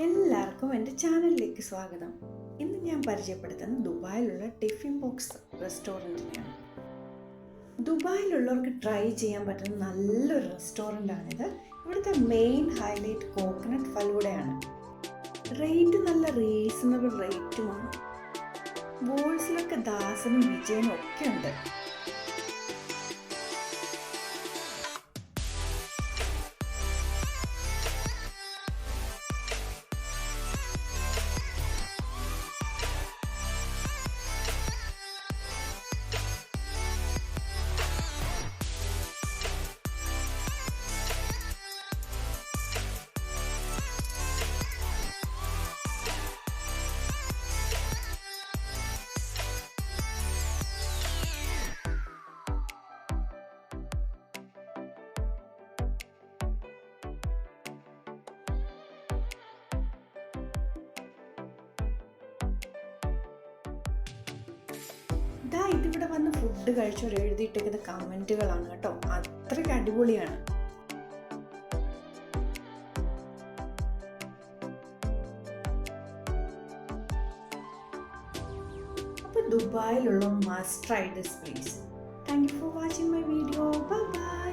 എല്ലാവർക്കും എൻ്റെ ചാനലിലേക്ക് സ്വാഗതം. ഇന്ന് ഞാൻ പരിചയപ്പെടുത്തുന്നത് ദുബായിലുള്ള ടിഫിൻ ബോക്സ് റെസ്റ്റോറൻറ്റിനെയാണ്. ദുബായിലുള്ളവർക്ക് ട്രൈ ചെയ്യാൻ പറ്റുന്ന നല്ലൊരു റെസ്റ്റോറൻ്റാണിത്. ഇവിടുത്തെ മെയിൻ ഹൈലൈറ്റ് കോക്കനട്ട് ഫലൂഡയാണ്. റേറ്റ് നല്ല റീസണബിൾ റേറ്റുമാണ്. ബോൾസിലൊക്കെ ദാസനും വിജയനും ഒക്കെ ഉണ്ട്. ഇതിവിടെ വന്ന് ഫുഡ് കഴിച്ചവർ എഴുതിയിട്ടേക്കുന്ന കമൻറ്റുകളാണ് കേട്ടോ. അത്രയ്ക്ക് അടിപൊളിയാണ്. അപ്പോൾ ദുബായിലുള്ള must try this place. Thank you for watching my video. Bye by.